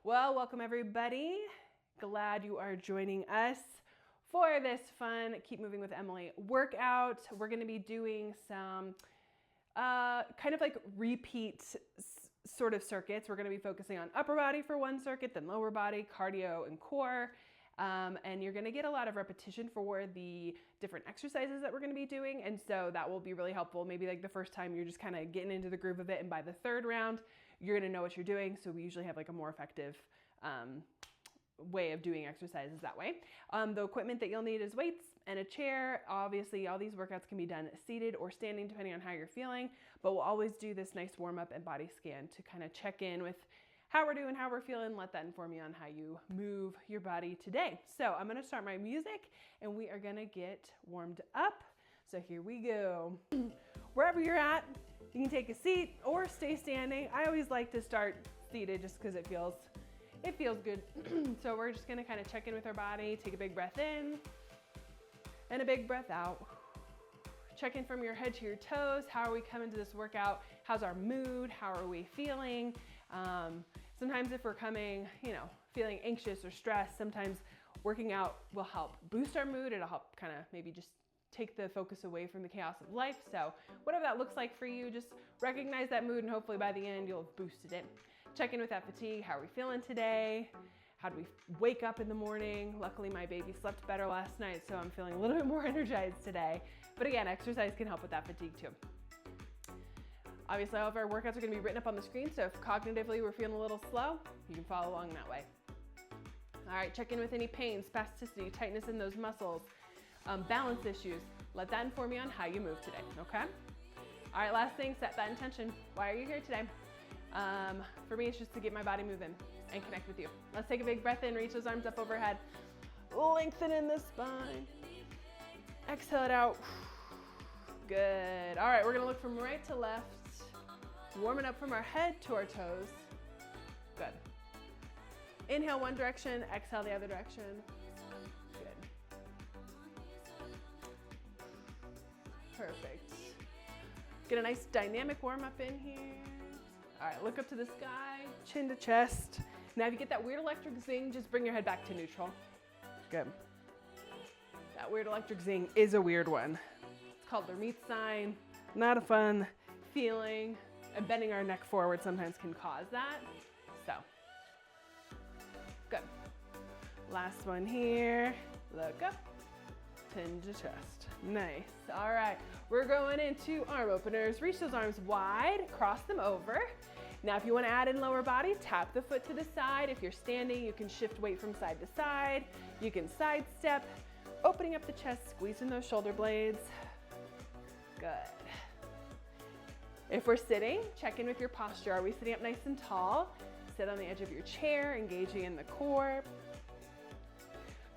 Well, welcome everybody. Glad you are joining us for this fun Keep Moving with Emily workout. We're going to be doing some kind of like repeat sort of circuits. We're going to be focusing on upper body for one circuit, then lower body, cardio, and core. And you're going to get a lot of repetition for the different exercises that we're going to be doing. And so that will be really helpful. Maybe like the first time you're just kind of getting into the groove of it. And by the third round, you're going to know what you're doing. So we usually have like a more effective way of doing exercises that way. The equipment that you'll need is weights and a chair. Obviously, all these workouts can be done seated or standing depending on how you're feeling. But we'll always do this nice warm up and body scan to kind of check in with how we're doing, how we're feeling, let that inform you on how you move your body today. So I'm gonna start my music and we are gonna get warmed up. So here we go. Wherever you're at, you can take a seat or stay standing. I always like to start seated just because it feels good. So we're just gonna kind of check in with our body, take a big breath in and a big breath out. Check in from your head to your toes. How are we coming to this workout? How's our mood? How are we feeling? Sometimes if we're coming, feeling anxious or stressed, sometimes working out will help boost our mood. It'll help kind of maybe just take the focus away from the chaos of life. So whatever that looks like for you, just recognize that mood and hopefully by the end you'll have boosted it. Check in with that fatigue. How are we feeling today? How do we wake up in the morning? Luckily my baby slept better last night, so I'm feeling a little bit more energized today. But again, exercise can help with that fatigue too. Obviously, all of our workouts are going to be written up on the screen, so if cognitively we're feeling a little slow, you can follow along that way. All right, check in with any pain, spasticity, tightness in those muscles, balance issues. Let that inform you on how you move today, okay? All right, last thing, set that intention. Why are you here today? For me, it's just to get my body moving and connect with you. Let's take a big breath in, reach those arms up overhead. Lengthen in the spine. Exhale it out. Good. All right, we're gonna look from right to left. Warming up from our head to our toes. Good. Inhale one direction, exhale the other direction. Good. Perfect. Get a nice dynamic warm up in here. All right, look up to the sky, chin to chest. Now if you get that weird electric zing, just bring your head back to neutral. Good. That weird electric zing is a weird one. It's called the Meat sign. Not a fun feeling. And bending our neck forward sometimes can cause that. So, good. Last one here. Look up, chin to chest. Nice. All right, we're going into arm openers. Reach those arms wide, cross them over. Now, if you want to add in lower body, tap the foot to the side. If you're standing, you can shift weight from side to side. You can side step, opening up the chest, squeezing those shoulder blades. Good. If we're sitting, check in with your posture. Are we sitting up nice and tall? Sit on the edge of your chair, engaging in the core.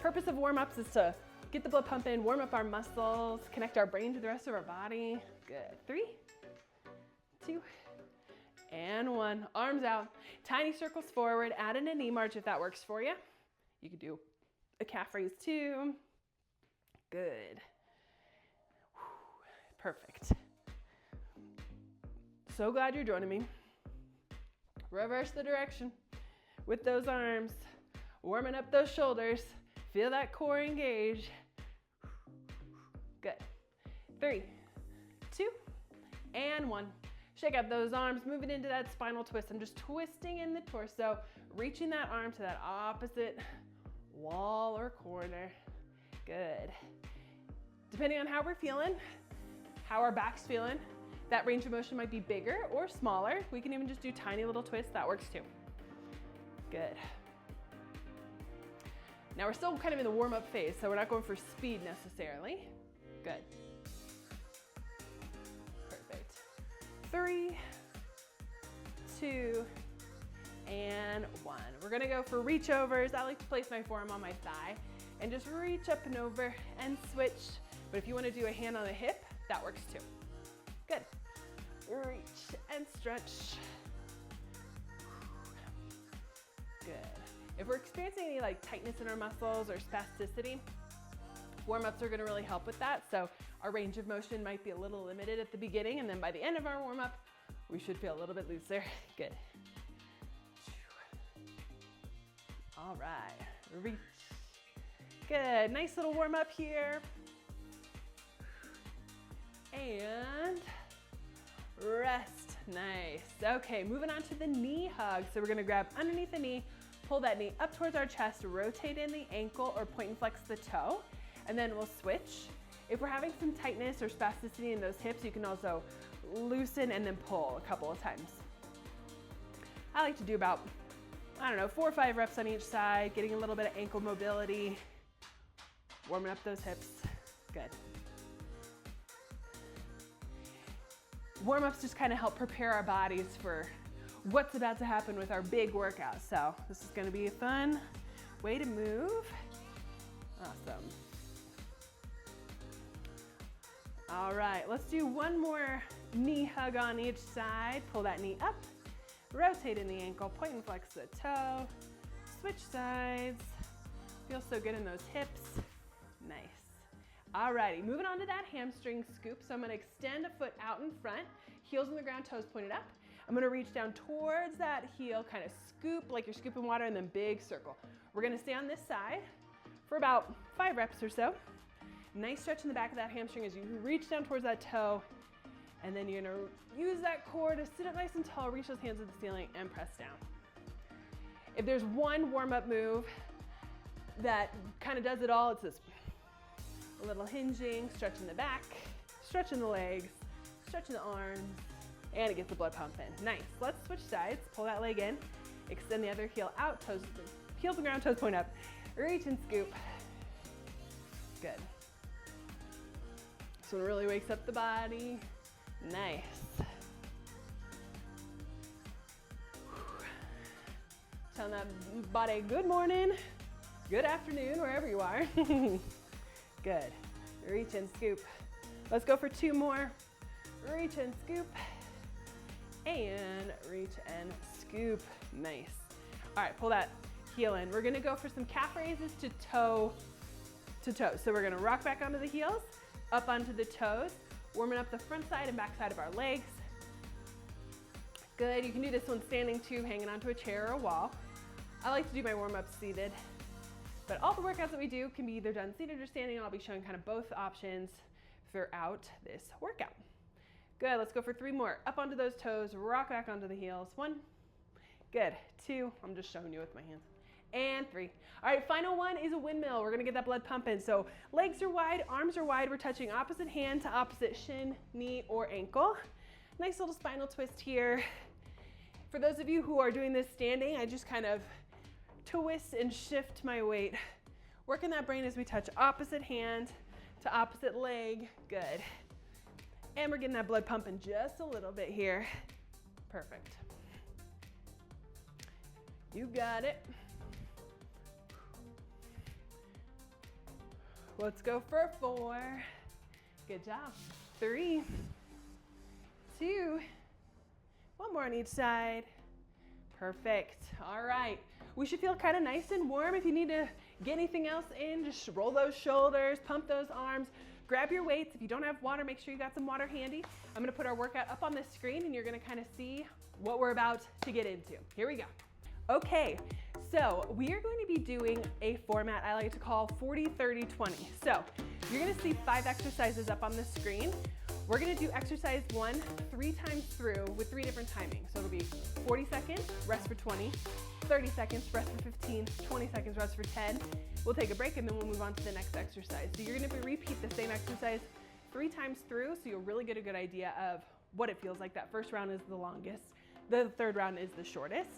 Purpose of warm-ups is to get the blood pumping, warm up our muscles, connect our brain to the rest of our body. Good. 3, 2, and 1. Arms out. Tiny circles forward. Add in a knee march if that works for you. You could do a calf raise too. Good. Perfect. So glad you're joining me. Reverse the direction with those arms, warming up those shoulders. Feel that core engage. Good. 3, 2, and 1. Shake up those arms, moving into that spinal twist. I'm just twisting in the torso, reaching that arm to that opposite wall or corner. Good. Depending on how we're feeling, how our back's feeling, that range of motion might be bigger or smaller. We can even just do tiny little twists. That works too. Good. Now we're still kind of in the warm-up phase, so we're not going for speed necessarily. Good. Perfect. 3, 2, and 1. We're gonna go for reach overs. I like to place my forearm on my thigh and just reach up and over and switch. But if you wanna do a hand on the hip, that works too. Good. Reach and stretch. Good. If we're experiencing any like tightness in our muscles or spasticity, warm-ups are gonna really help with that. So our range of motion might be a little limited at the beginning, and then by the end of our warm-up, we should feel a little bit looser. Good. All right, reach. Good, nice little warm up here. And rest, nice. Okay, moving on to the knee hug. So we're gonna grab underneath the knee, pull that knee up towards our chest, rotate in the ankle or point and flex the toe, and then we'll switch. If we're having some tightness or spasticity in those hips, you can also loosen and then pull a couple of times. I like to do about, 4 or 5 reps on each side, getting a little bit of ankle mobility, warming up those hips. Good. Warm-ups just kind of help prepare our bodies for what's about to happen with our big workout. So this is going to be a fun way to move. Awesome. All right, let's do one more knee hug on each side. Pull that knee up, rotate in the ankle, point and flex the toe, switch sides. Feels so good in those hips. Nice. All righty, moving on to that hamstring scoop. So I'm gonna extend a foot out in front, heels on the ground, toes pointed up. I'm gonna reach down towards that heel, kind of scoop like you're scooping water, and then big circle. We're gonna stay on this side for about 5 reps or so. Nice stretch in the back of that hamstring as you reach down towards that toe, and then you're gonna use that core to sit up nice and tall, reach those hands to the ceiling, and press down. If there's one warm-up move that kind of does it all, it's this. A little hinging, stretching the back, stretching the legs, stretching the arms, and it gets the blood pumping. Nice. Let's switch sides. Pull that leg in, extend the other heel out, heels on the ground, toes point up. Reach and scoop. Good. This one really wakes up the body. Nice. Telling that body good morning, good afternoon, wherever you are. Good. Reach and scoop. Let's go for 2 more. Reach and scoop. And reach and scoop. Nice. All right, pull that heel in. We're gonna go for some calf raises to toe to toe. So we're gonna rock back onto the heels, up onto the toes, warming up the front side and back side of our legs. Good, you can do this one standing too, hanging onto a chair or a wall. I like to do my warm-up seated. But all the workouts that we do can be either done seated or standing, and I'll be showing kind of both options throughout this workout. Good, let's go for 3 more. Up onto those toes, rock back onto the heels. 1, good, 2, I'm just showing you with my hands, and 3. All right, final one is a windmill. We're gonna get that blood pumping. So legs are wide, arms are wide. We're touching opposite hand to opposite shin, knee, or ankle. Nice little spinal twist here. For those of you who are doing this standing, I just kind of twist and shift my weight. Working that brain as we touch opposite hand to opposite leg. Good. And we're getting that blood pumping just a little bit here. Perfect. You got it. Let's go for 4. Good job. 3, 2, 1 more on each side. Perfect. All right. We should feel kind of nice and warm. If you need to get anything else in, just roll those shoulders, pump those arms, grab your weights. If you don't have water, make sure you got some water handy. I'm gonna put our workout up on the screen and you're gonna kind of see what we're about to get into. Here we go. Okay, so we are going to be doing a format I like to call 40, 30, 20. So you're gonna see 5 exercises up on the screen. We're gonna do exercise 1 3 times through with 3 different timings. So it'll be 40 seconds, rest for 20, 30 seconds, rest for 15, 20 seconds, rest for 10. We'll take a break and then we'll move on to the next exercise. So you're gonna repeat the same exercise 3 times through, so you'll really get a good idea of what it feels like. That first round is the longest. The third round is the shortest.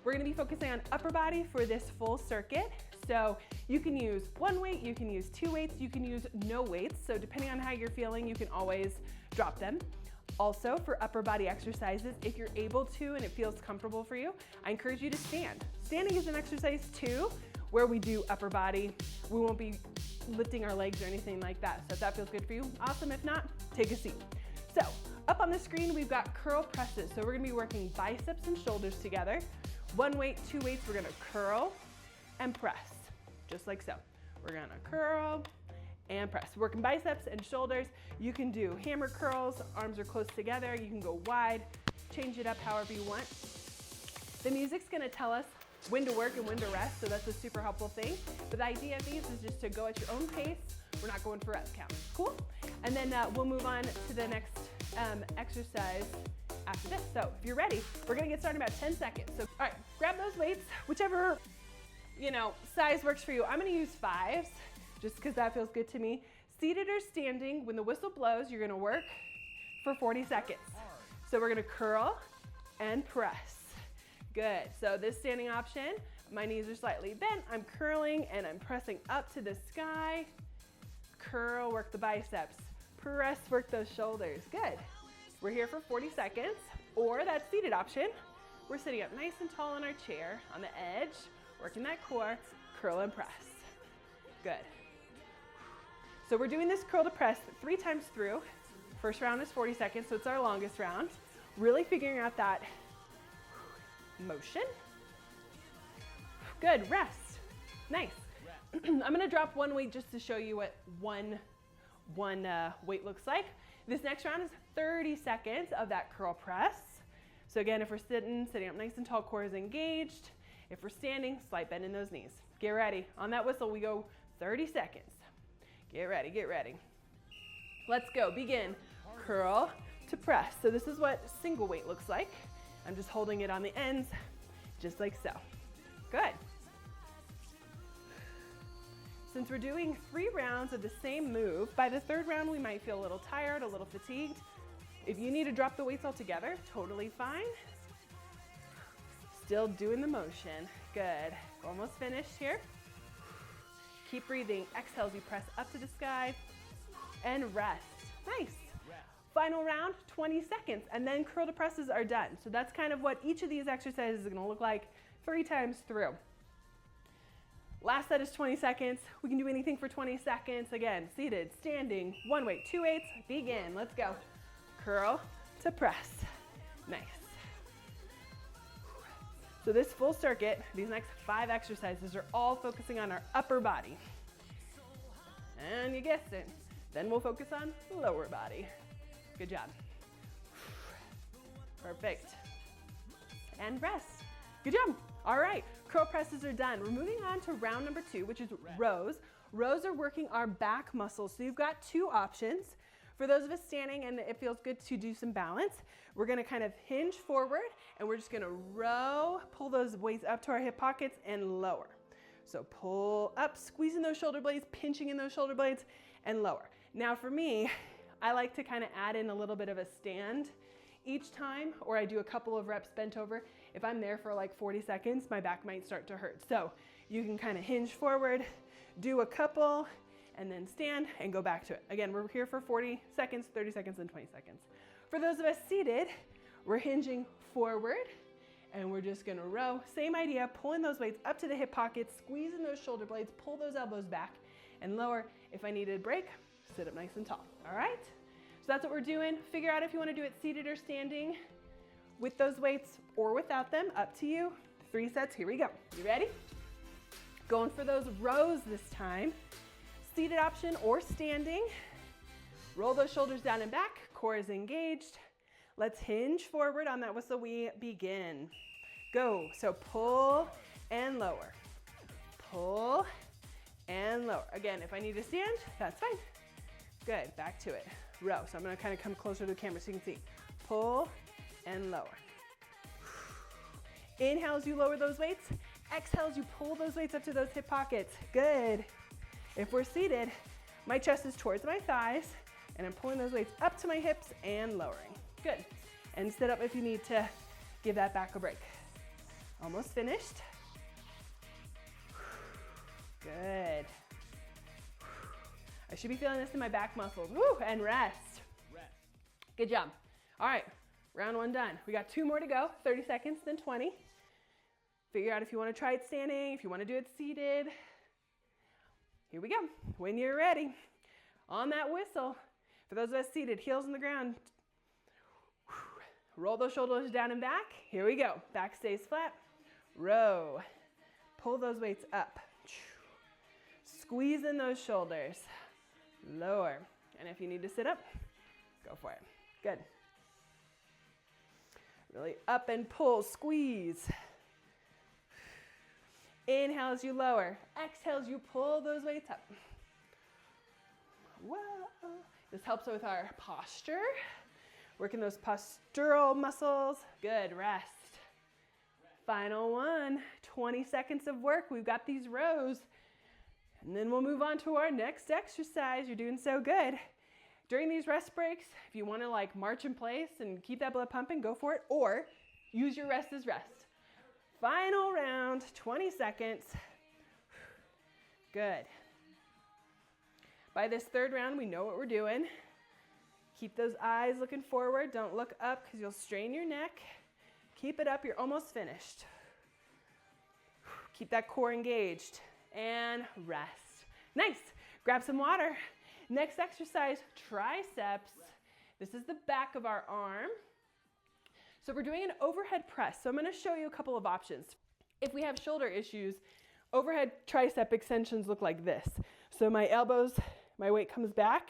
We're gonna be focusing on upper body for this full circuit. So you can use 1 weight, you can use 2 weights, you can use no weights. So depending on how you're feeling, you can always drop them. Also, for upper body exercises, if you're able to and it feels comfortable for you, I encourage you to stand. Standing is an exercise too, where we do upper body. We won't be lifting our legs or anything like that. So if that feels good for you, awesome. If not, take a seat. So up on the screen, we've got curl presses. So we're gonna be working biceps and shoulders together. 1 weight, 2 weights, we're gonna curl and press, just like so. We're gonna curl and press. Working biceps and shoulders. You can do hammer curls, arms are close together. You can go wide, change it up however you want. The music's gonna tell us when to work and when to rest, so that's a super helpful thing. But the idea of these is just to go at your own pace. We're not going for reps count. Cool? And then we'll move on to the next exercise after this. So if you're ready, we're gonna get started in about 10 seconds. So, all right, grab those weights, whichever, size works for you. I'm gonna use 5s, just because that feels good to me. Seated or standing, when the whistle blows, you're gonna work for 40 seconds. So we're gonna curl and press. Good, so this standing option, my knees are slightly bent, I'm curling and I'm pressing up to the sky. Curl, work the biceps. Press, work those shoulders. Good. We're here for 40 seconds, or that seated option. We're sitting up nice and tall in our chair, on the edge, working that core, curl and press. Good. So we're doing this curl to press 3 times through. First round is 40 seconds, so it's our longest round. Really figuring out that motion. Good, rest. Nice. I'm gonna drop one weight just to show you what one weight looks like. This next round is 30 seconds of that curl press. So again, if we're sitting up nice and tall, core is engaged. If we're standing, slight bend in those knees. Get ready. On that whistle, we go 30 seconds. Get ready, get ready. Let's go, begin. Curl to press. So this is what single weight looks like. I'm just holding it on the ends, just like so. Good. Since we're doing 3 rounds of the same move, by the 3rd round, we might feel a little tired, a little fatigued. If you need to drop the weights altogether, totally fine. Still doing the motion. Good. Almost finished here. Keep breathing. Exhale as you press up to the sky and rest. Nice. Final round, 20 seconds, and then curl to presses are done. So that's kind of what each of these exercises is gonna look like 3 times through. Last set is 20 seconds. We can do anything for 20 seconds. Again, seated, standing, 1 weight, 2 weights, begin. Let's go. Curl to press. Nice. So this full circuit, these next 5 exercises are all focusing on our upper body. And you guessed it, then we'll focus on lower body. Good job. Perfect. And rest. Good job. All right, curl presses are done. We're moving on to round number 2, which is rows. Rows are working our back muscles. So you've got 2 options. For those of us standing and it feels good to do some balance, we're gonna kind of hinge forward and we're just gonna row, pull those weights up to our hip pockets and lower. So pull up, squeezing those shoulder blades, pinching in those shoulder blades and lower. Now for me, I like to kind of add in a little bit of a stand each time, or I do a couple of reps bent over. If I'm there for like 40 seconds, my back might start to hurt. So you can kind of hinge forward, do a couple, and then stand and go back to it. Again, we're here for 40 seconds, 30 seconds, and 20 seconds. For those of us seated, we're hinging forward and we're just gonna row. Same idea, pulling those weights up to the hip pockets, squeezing those shoulder blades, pull those elbows back and lower. If I needed a break, sit up nice and tall, all right? So that's what we're doing. Figure out if you wanna do it seated or standing with those weights or without them, up to you. 3 sets, here we go. You ready? Going for those rows this time. Seated option or standing. Roll those shoulders down and back, core is engaged. Let's hinge forward on that whistle, we begin. Go, so pull and lower. Pull and lower. Again, if I need to stand, that's fine. Good, back to it. Row, so I'm gonna kind of come closer to the camera so you can see. Pull and lower. Inhale as you lower those weights. Exhale as you pull those weights up to those hip pockets. Good. If we're seated, my chest is towards my thighs and I'm pulling those weights up to my hips and lowering. Good. And sit up if you need to give that back a break. Almost finished. Good. I should be feeling this in my back muscles. Woo, and rest. Good job. All right, round 1 done. We got 2 more to go, 30 seconds, then 20. Figure out if you want to try it standing, if you want to do it seated. Here we go. When you're ready, on that whistle, for those of us seated, heels on the ground, roll those shoulders down and back. Here we go. Back stays flat. Row. Pull those weights up. Squeeze in those shoulders. Lower. And if you need to sit up, go for it. Good. Really up and pull, squeeze. Inhale as you lower. Exhale as you pull those weights up. Whoa. This helps with our posture. Working those postural muscles. Good, rest. Final one, 20 seconds of work. We've got these rows. And then we'll move on to our next exercise. You're doing so good. During these rest breaks, if you want to like march in place and keep that blood pumping, go for it. Or use your rest as rest. Final round, 20 seconds. Good. By this third round, we know what we're doing. Keep those eyes looking forward. Don't look up because you'll strain your neck. Keep it up. You're almost finished. Keep that core engaged. And rest. Nice. Grab some water. Next exercise, triceps. This is the back of our arm. So we're doing an overhead press. So I'm going to show you a couple of options. If we have shoulder issues, overhead tricep extensions look like this. So my elbows, my weight comes back,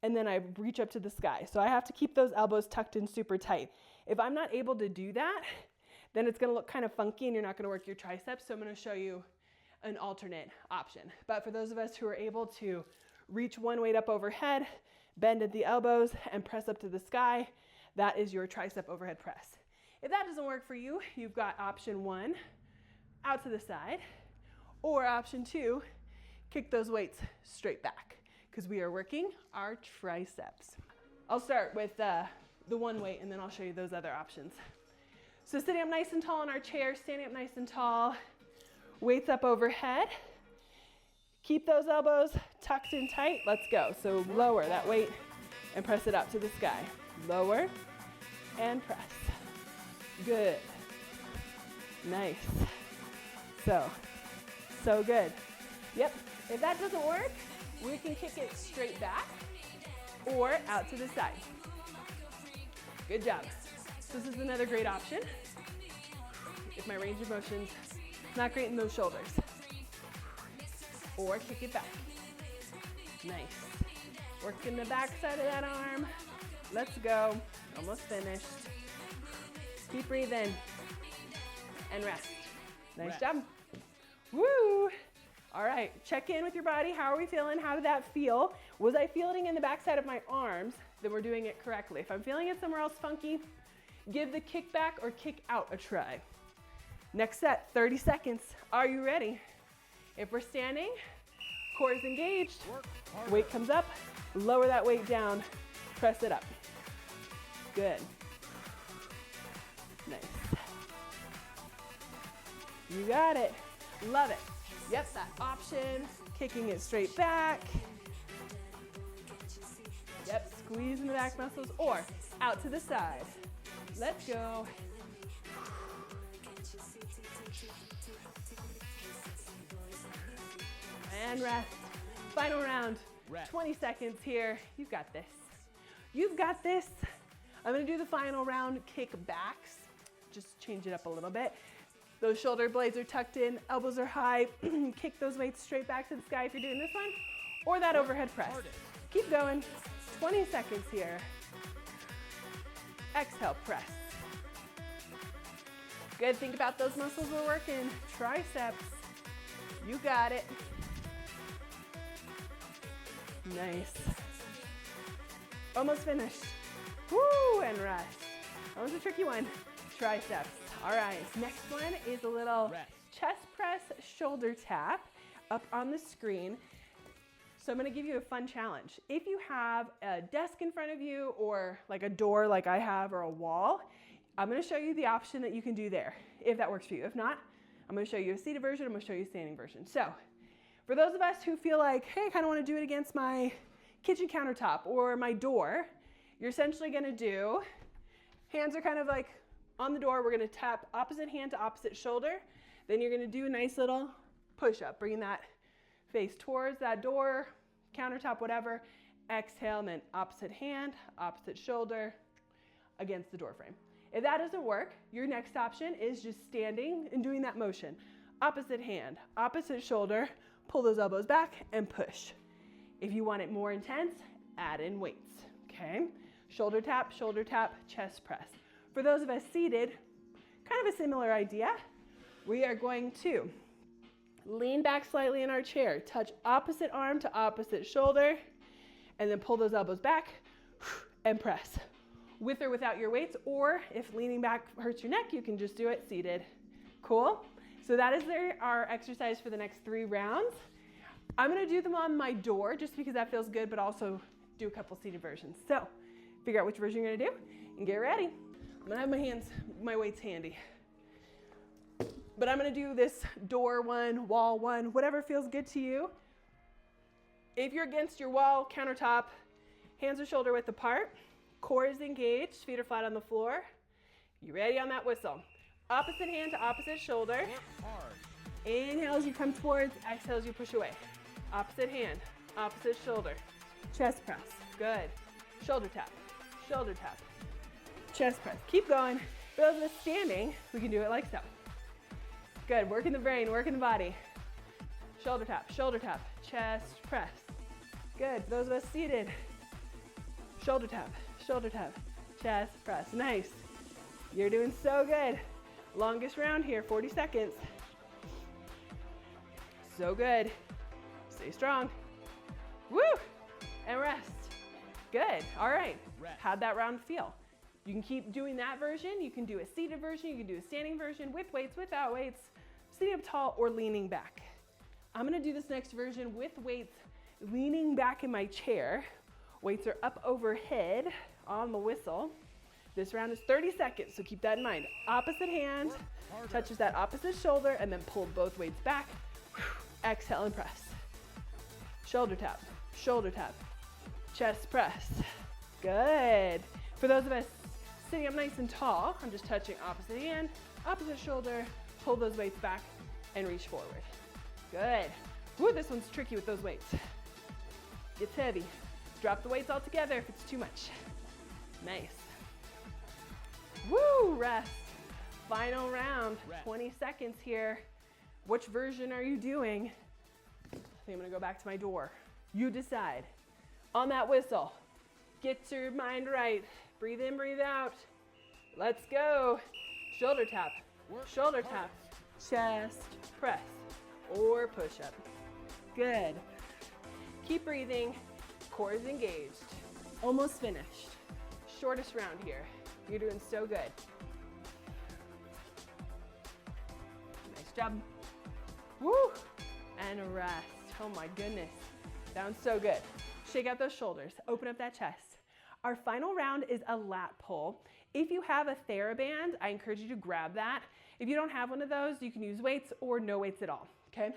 and then I reach up to the sky. So I have to keep those elbows tucked in super tight. If I'm not able to do that, then it's going to look kind of funky and you're not going to work your triceps. So I'm going to show you an alternate option. But for those of us who are able to reach one weight up overhead, bend at the elbows, and press up to the sky, that is your tricep overhead press. If that doesn't work for you, you've got option one, out to the side, or option two, kick those weights straight back, because we are working our triceps. I'll start with the one weight, and then I'll show you those other options. So sitting up nice and tall in our chair, standing up nice and tall, weights up overhead. Keep those elbows tucked in tight. Let's go. So lower that weight and press it up to the sky. Lower and press. Good. Nice. So good. Yep. If that doesn't work, we can kick it straight back or out to the side. Good job. This is another great option if my range of motion's not great in those shoulders. Or kick it back. Nice. Working the back side of that arm. Let's go. Almost finished. Keep breathing. And rest. Nice job. Woo! All right, check in with your body. How are we feeling? How did that feel? Was I feeling in the back side of my arms? Then we're doing it correctly. If I'm feeling it somewhere else funky, give the kick back or kick out a try. Next set, 30 seconds. Are you ready? If we're standing, core is engaged, weight comes up, lower that weight down, press it up. Good. Nice. You got it. Love it. Yep, that option, kicking it straight back. Yep, squeezing the back muscles or out to the side. Let's go. And rest. Final round. 20 seconds here. You've got this. You've got this. I'm going to do the final round kick backs. Just change it up a little bit. Those shoulder blades are tucked in, elbows are high. Kick those weights straight back to the sky if you're doing this one, or that overhead press. Keep going. 20 seconds here. Exhale, press. Good. Think about those muscles we're working. Triceps. You got it. Nice. Almost finished. Woo, and rest. That was a tricky one. Triceps. All right, next one is a little chest press shoulder tap up on the screen. So I'm gonna give you a fun challenge. If you have a desk in front of you or like a door like I have or a wall, I'm gonna show you the option that you can do there, if that works for you. If not, I'm gonna show you a seated version, I'm gonna show you a standing version. So for those of us who feel like, hey, I kinda wanna do it against my kitchen countertop or my door, you're essentially gonna do, hands are kind of like on the door, we're gonna tap opposite hand to opposite shoulder. Then you're gonna do a nice little push up, bringing that face towards that door, countertop, whatever. Exhale, and then opposite hand, opposite shoulder against the door frame. If that doesn't work, your next option is just standing and doing that motion. Opposite hand, opposite shoulder, pull those elbows back and push. If you want it more intense, add in weights, okay? Shoulder tap, chest press. For those of us seated, kind of a similar idea. We are going to Lean back slightly in our chair. Touch opposite arm to opposite shoulder, and then pull those elbows back and press. With or without your weights, or if leaning back hurts your neck, you can just do it seated. Cool? So that is our exercise for the next 3 rounds. I'm gonna do them on my door just because that feels good, but also do a couple seated versions. So figure out which version you're gonna do and get ready. I'm gonna have my weights handy. But I'm gonna do this door one, wall one, whatever feels good to you. If you're against your wall, countertop, hands are shoulder width apart, core is engaged, feet are flat on the floor. You ready on that whistle? Opposite hand to opposite shoulder. Inhale as you come towards, exhale as you push away. Opposite hand, opposite shoulder. Chest press, good. Shoulder tap, chest press. Keep going. For those of us standing, we can do it like so. Good, working the brain, working the body. Shoulder tap, chest press. Good, for those of us seated. Shoulder tap, chest press. Nice. You're doing so good. Longest round here, 40 seconds. So good. Stay strong. Woo! And rest. Good, all right. How'd that round feel? You can keep doing that version. You can do a seated version. You can do a standing version with weights, without weights, sitting up tall or leaning back. I'm gonna do this next version with weights, leaning back in my chair. Weights are up overhead on the whistle. This round is 30 seconds, so keep that in mind. Opposite hand touches that opposite shoulder and then pull both weights back. Exhale and press. Shoulder tap, chest press. Good. For those of us sitting up nice and tall, I'm just touching opposite hand, opposite shoulder, pull those weights back and reach forward. Good. Woo, this one's tricky with those weights. Gets heavy. Drop the weights all together if it's too much. Nice. Woo, rest. Final round, 20 seconds here. Which version are you doing? I think I'm gonna go back to my door. You decide. On that whistle, get your mind right. Breathe in, breathe out. Let's go. Shoulder tap, chest press, or push up. Good. Keep breathing. Core is engaged. Almost finished. Shortest round here. You're doing so good. Nice job. Woo! And rest. Oh my goodness. Sounds so good. Shake out those shoulders. Open up that chest. Our final round is a lat pull. If you have a TheraBand, I encourage you to grab that. If you don't have one of those, you can use weights or no weights at all, okay?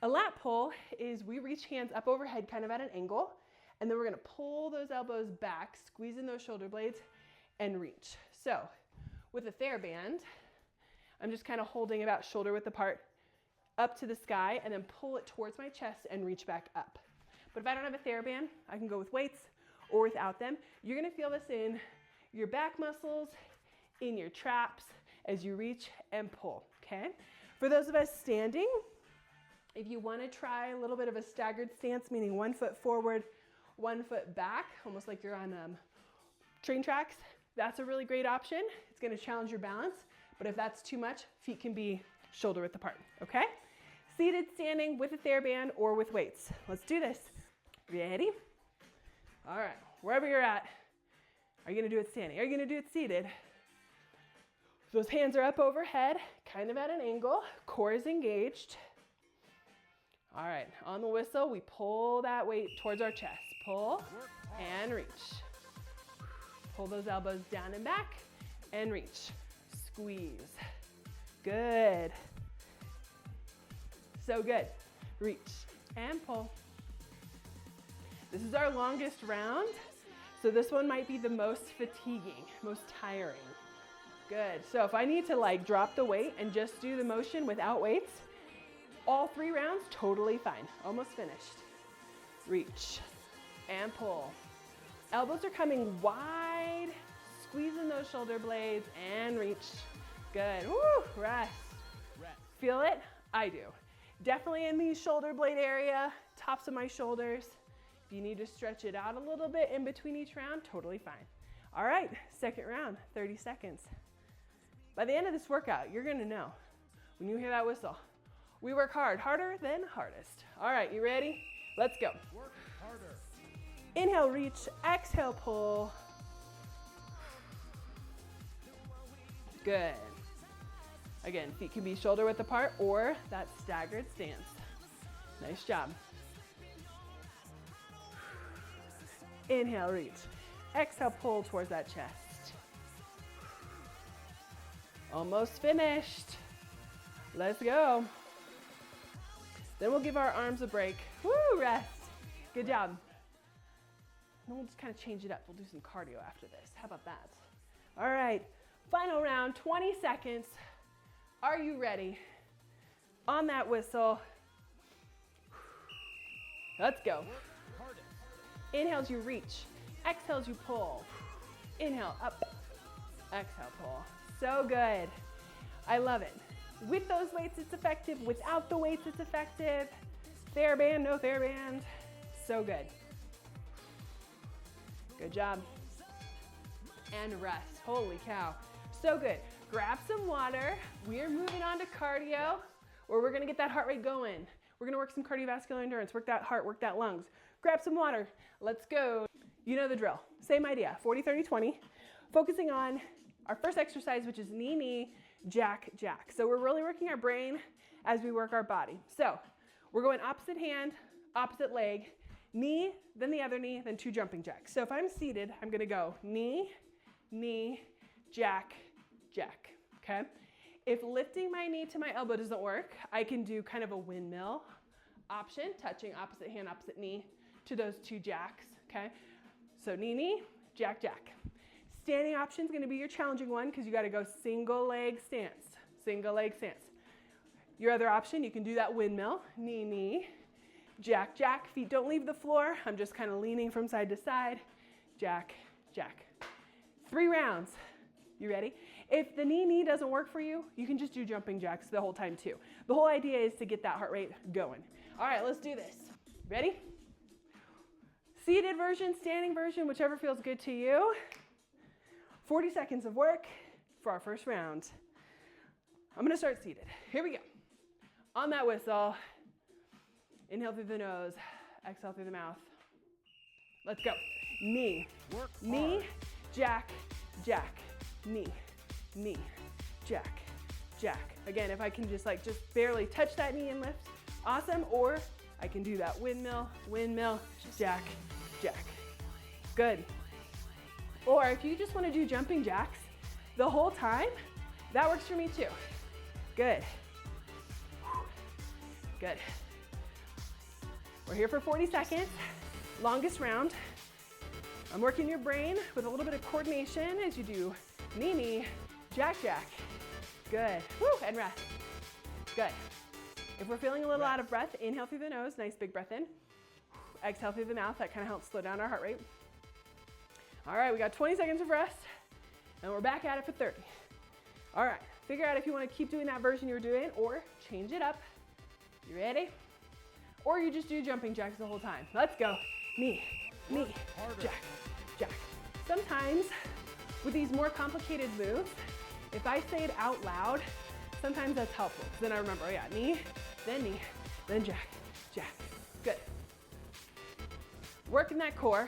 A lat pull is we reach hands up overhead kind of at an angle, and then we're gonna pull those elbows back, squeeze in those shoulder blades, and reach. So with a TheraBand, I'm just kind of holding about shoulder width apart up to the sky and then pull it towards my chest and reach back up. But if I don't have a TheraBand, I can go with weights or without them. You're gonna feel this in your back muscles, in your traps as you reach and pull, okay? For those of us standing, if you wanna try a little bit of a staggered stance, meaning 1 foot forward, 1 foot back, almost like you're on train tracks, that's a really great option. It's gonna challenge your balance, but if that's too much, feet can be shoulder width apart, okay? Seated, standing, with a TheraBand or with weights. Let's do this. Ready? All right, wherever you're at, are you gonna do it standing? Are you gonna do it seated? Those hands are up overhead, kind of at an angle. Core is engaged. All right, on the whistle, we pull that weight towards our chest. Pull and reach. Pull those elbows down and back and reach. Squeeze. Good. So good. Reach and pull. This is our longest round, so this one might be the most fatiguing, most tiring. Good. So if I need to like drop the weight and just do the motion without weights, all 3 rounds, totally fine. Almost finished. Reach and pull. Elbows are coming wide, squeezing those shoulder blades and reach. Good. Woo, rest. Feel it? I do. Definitely in the shoulder blade area, tops of my shoulders. If you need to stretch it out a little bit in between each round, totally fine. All right, second round, 30 seconds. By the end of this workout, you're gonna know, when you hear that whistle, We work hard, harder than hardest. All right, you ready? Let's go. Work harder. Inhale, reach, exhale, pull. Good. Again, feet can be shoulder width apart or that staggered stance. Nice job. Inhale, reach. Exhale, pull towards that chest. Almost finished. Let's go. Then we'll give our arms a break. Woo, rest. Good job. Then we'll just kind of change it up. We'll do some cardio after this. How about that? All right, final round, 20 seconds. Are you ready? On that whistle. Let's go. Inhales, you reach. Exhales, you pull. Inhale, up. Exhale, pull. So good. I love it. With those weights, it's effective. Without the weights, it's effective. TheraBand, no TheraBand. So good. Good job. And rest. Holy cow. So good. Grab some water. We're moving on to cardio, where we're going to get that heart rate going. We're going to work some cardiovascular endurance, work that heart, work that lungs. Grab some water. Let's go. You know the drill. Same idea. 40, 30, 20. Focusing on our first exercise, which is knee, knee, jack, jack. So we're really working our brain as we work our body. So we're going opposite hand, opposite leg, knee, then the other knee, then 2 jumping jacks. So if I'm seated, I'm going to go knee, knee, jack, jack. Okay? If lifting my knee to my elbow doesn't work, I can do kind of a windmill option, touching opposite hand, opposite knee to those 2 jacks. Okay? So knee, knee, jack, jack. Standing option is going to be your challenging one because you got to go single leg stance. Single leg stance. Your other option, you can do that windmill, knee, knee, jack, jack. Feet don't leave the floor. I'm just kind of leaning from side to side. Jack, jack. 3 rounds. You ready? If the knee, knee doesn't work for you, you can just do jumping jacks the whole time too. The whole idea is to get that heart rate going. All right, let's do this. Ready? Seated version, standing version, whichever feels good to you. 40 seconds of work for our first round. I'm going to start seated. Here we go. On that whistle, inhale through the nose, exhale through the mouth. Let's go. Knee, knee, jack, jack, knee, knee, jack, jack. Again, if I can just barely touch that knee and lift, awesome. Or I can do that windmill, windmill, jack, jack. Good. Or if you just want to do jumping jacks the whole time, that works for me too. Good. Good. We're here for 40 seconds. Longest round. I'm working your brain with a little bit of coordination as you do knee, knee, jack, jack. Good. Woo, and rest. Good. If we're feeling a little out of breath, inhale through the nose, nice big breath in. Exhale through the mouth, that kind of helps slow down our heart rate. All right, we got 20 seconds of rest, and we're back at it for 30. All right, figure out if you want to keep doing that version you were doing or change it up. You ready? Or you just do jumping jacks the whole time. Let's go. Knee, knee, jack, jack. Sometimes with these more complicated moves, if I say it out loud, sometimes that's helpful. Then I remember, oh yeah, knee, then jack, jack. Good. Working that core.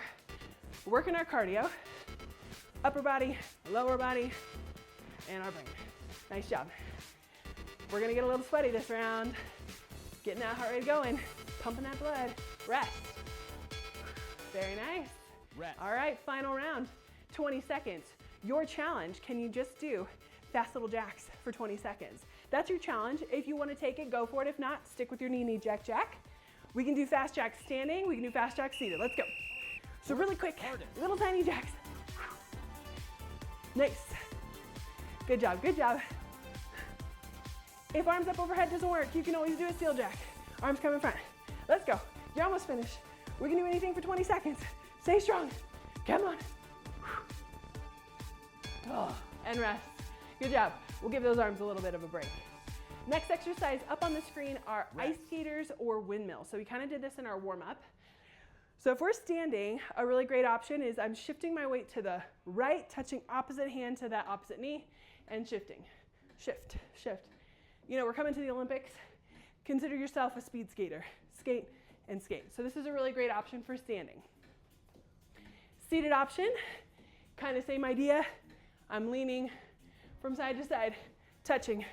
Working our cardio, upper body, lower body, and our brain. Nice job. We're gonna get a little sweaty this round. Getting that heart rate going, pumping that blood. Rest. Very nice. Rest. All right, final round, 20 seconds. Your challenge, can you just do fast little jacks for 20 seconds? That's your challenge. If you wanna take it, go for it. If not, stick with your knee, knee, jack, jack. We can do fast jacks standing. We can do fast jacks seated. Let's go. So really quick, little tiny jacks. Nice. Good job, good job. If arms up overhead doesn't work, you can always do a seal jack. Arms come in front. Let's go. You're almost finished. We can do anything for 20 seconds. Stay strong. Come on. Oh, and rest. Good job. We'll give those arms a little bit of a break. Next exercise up on the screen are ice skaters or windmills. So we kind of did this in our warm-up. So if we're standing, a really great option is I'm shifting my weight to the right, touching opposite hand to that opposite knee, and shifting. Shift, shift. You know, we're coming to the Olympics. consider yourself a speed skater. Skate and skate. So this is a really great option for standing. Seated option, kind of same idea. I'm leaning from side to side, touching,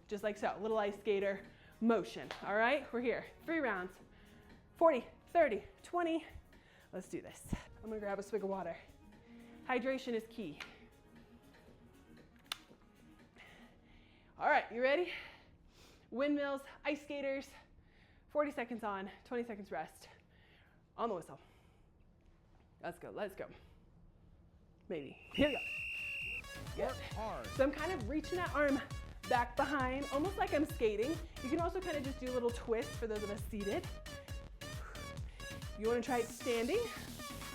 just like so. Little ice skater motion. All right, we're here. 3 rounds. 40, 30, 20. Let's do this. I'm gonna grab a swig of water. Hydration is key. All right, you ready? Windmills, ice skaters, 40 seconds on, 20 seconds rest. On the whistle. Let's go, let's go. Maybe. Here we go. Good. So I'm kind of reaching that arm back behind, almost like I'm skating. You can also kind of just do a little twist for those of us seated. You want to try it standing.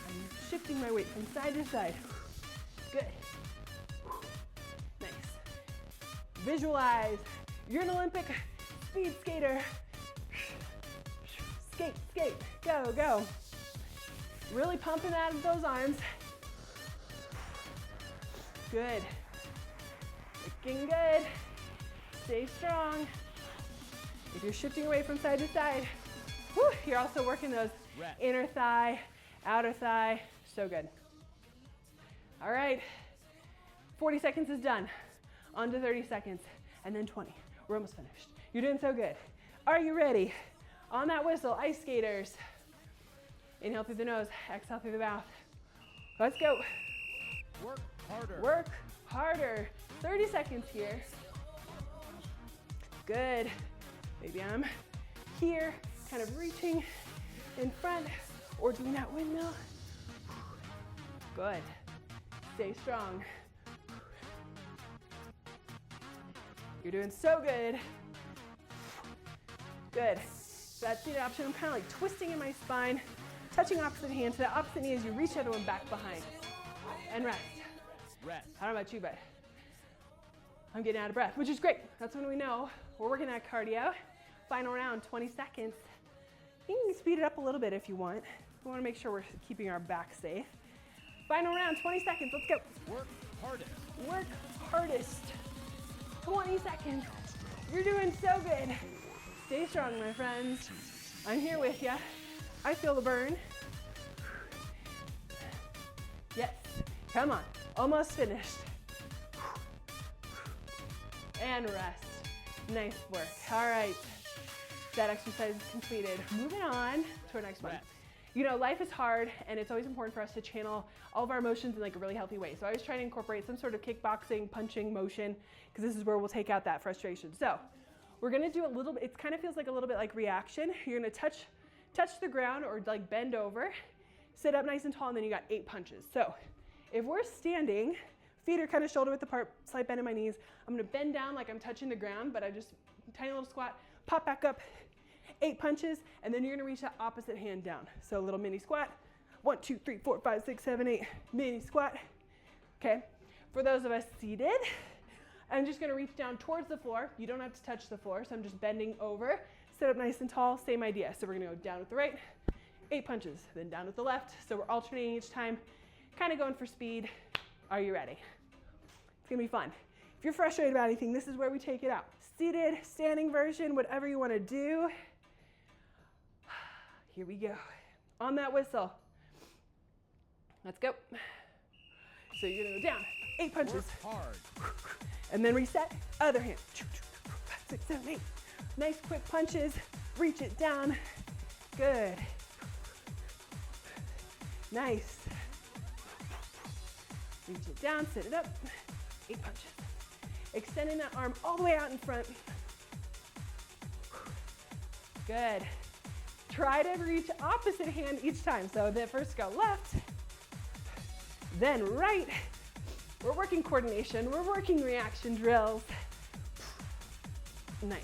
I'm shifting my weight from side to side. Good. Nice. Visualize. You're an Olympic speed skater. Skate, skate, go, go. Really pumping out of those arms. Good. Looking good. Stay strong. If you're shifting away from side to side, whew, you're also working those inner thigh, outer thigh. So good. All right. 40 seconds is done. On to 30 seconds, and then 20. We're almost finished. You're doing so good. Are you ready? On that whistle, ice skaters. Inhale through the nose, exhale through the mouth. Let's go. Work harder. Work harder. 30 seconds here. Good. Maybe I'm here, kind of reaching in front or doing that windmill. Good. Stay strong. You're doing so good. Good. So that's the option. I'm kind of like twisting in my spine, touching opposite hand to the opposite knee as you reach the other one back behind. And rest. Rest. I don't know about you, but I'm getting out of breath, which is great. That's when we know we're working that cardio. Final round, 20 seconds. You can speed it up a little bit if you want. We want to make sure we're keeping our back safe. Final round, 20 seconds. Let's go. Work hardest. Work hardest. 20 seconds. You're doing so good. Stay strong, my friends. I'm here with you. I feel the burn. Yes. Come on. Almost finished. And rest. Nice work. All right. That exercise is completed. Moving on to our next one. You know, life is hard, and it's always important for us to channel all of our emotions in like a really healthy way. So I always try to incorporate some sort of kickboxing, punching motion, because this is where we'll take out that frustration. So we're gonna do a little bit, it kind of feels like a little bit like reaction. You're gonna touch the ground or like bend over, sit up nice and tall, and then you got 8 punches. So if we're standing, feet are kind of shoulder width apart, slight bend in my knees. I'm gonna bend down like I'm touching the ground, but I just, tiny little squat, pop back up, 8 punches, and then you're gonna reach that opposite hand down. So a little mini squat, 1, 2, 3, 4, 5, 6, 7, 8, mini squat. Okay, for those of us seated, I'm just gonna reach down towards the floor. You don't have to touch the floor, so I'm just bending over, sit up nice and tall, same idea. So we're gonna go down with the right, 8 punches, then down with the left. So we're alternating each time, kind of going for speed. Are you ready? It's gonna be fun. If you're frustrated about anything, this is where we take it out. Seated, standing version, whatever you wanna do. Here we go. On that whistle. Let's go. So you're gonna go down, 8 punches. Work hard. And then reset, other hand. 5, 6, 7, 8. Nice quick punches, reach it down. Good. Nice. Reach it down, sit it up, 8 punches. Extending that arm all the way out in front. Good. Try to reach opposite hand each time. So the first go left, then right. We're working coordination. We're working reaction drills. Nice.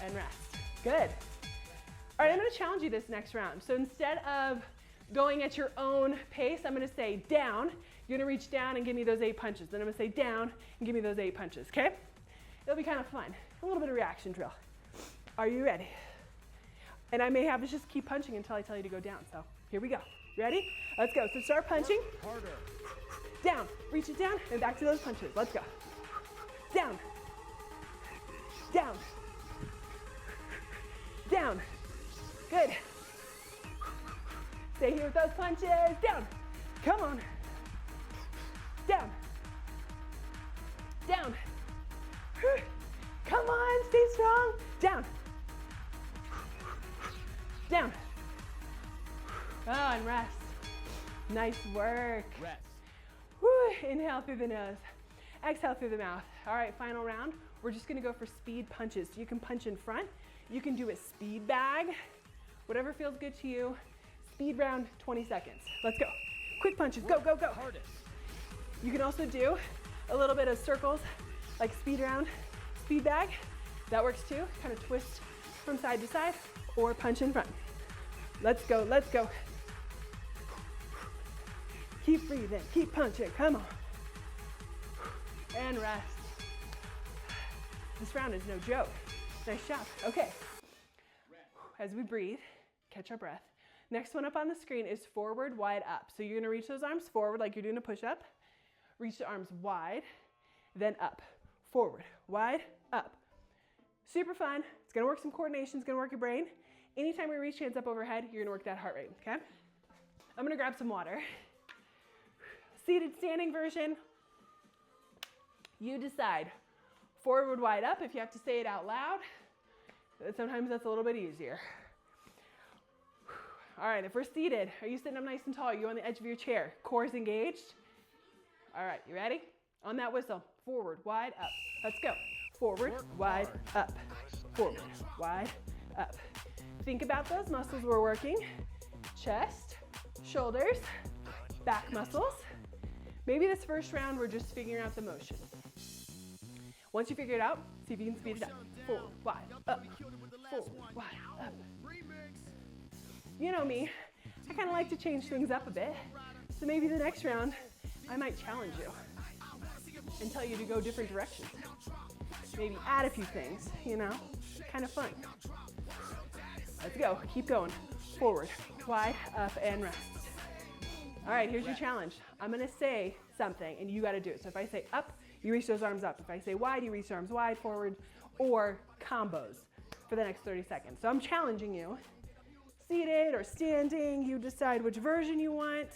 And rest. Good. All right, I'm gonna challenge you this next round. So instead of going at your own pace, I'm gonna say down. You're gonna reach down and give me those 8 punches. Then I'm gonna say down and give me those 8 punches, okay? It'll be kind of fun. A little bit of reaction drill. Are you ready? And I may have to just keep punching until I tell you to go down. So here we go. Ready? Let's go. So start punching. Harder. Down. Reach it down and back to those punches. Let's go. Down. down, down. Good. Stay here with those punches. Down. Come on. Down. Down. Come on, stay strong. Down. Down. Oh, and rest. Nice work. Rest. Woo. Inhale through the nose. Exhale through the mouth. All right, final round. We're just gonna go for speed punches. So you can punch in front. You can do a speed bag. Whatever feels good to you. Speed round, 20 seconds. Let's go. Quick punches, go, go, go. Hardest. You can also do a little bit of circles, like speed round, speed bag. That works too. Kind of twist from side to side or punch in front. Let's go, let's go. Keep breathing, keep punching, come on. And rest. This round is no joke. Nice job. Okay. As we breathe, catch our breath. Next one up on the screen is forward, wide, up. So you're gonna reach those arms forward like you're doing a push-up. Reach the arms wide, then up. Forward, wide, up. Super fun. It's gonna work some coordination, it's gonna work your brain. Anytime we reach hands up overhead, you're gonna work that heart rate, okay? I'm gonna grab some water. Seated standing version. You decide. Forward, wide, up. If you have to say it out loud, sometimes that's a little bit easier. All right, if we're seated, are you sitting up nice and tall? Are you on the edge of your chair? Core's engaged? All right, you ready? On that whistle, forward, wide, up. Let's go. Forward, wide, up. Forward, wide, up. Think about those muscles we're working. Chest, shoulders, back muscles. Maybe this first round, we're just figuring out the motion. Once you figure it out, see if you can speed it up. Forward, wide, up. Forward, wide, up. You know me, I kind of like to change things up a bit. So maybe the next round, I might challenge you and tell you to go different directions. Maybe add a few things, you know, kind of fun. Let's go, keep going. Forward, wide, up, and rest. All right, here's your challenge. I'm gonna say something and you gotta do it. So if I say up, you reach those arms up. If I say wide, you reach the arms wide, forward, or combos for the next 30 seconds. So I'm challenging you. Seated or standing, you decide which version you want.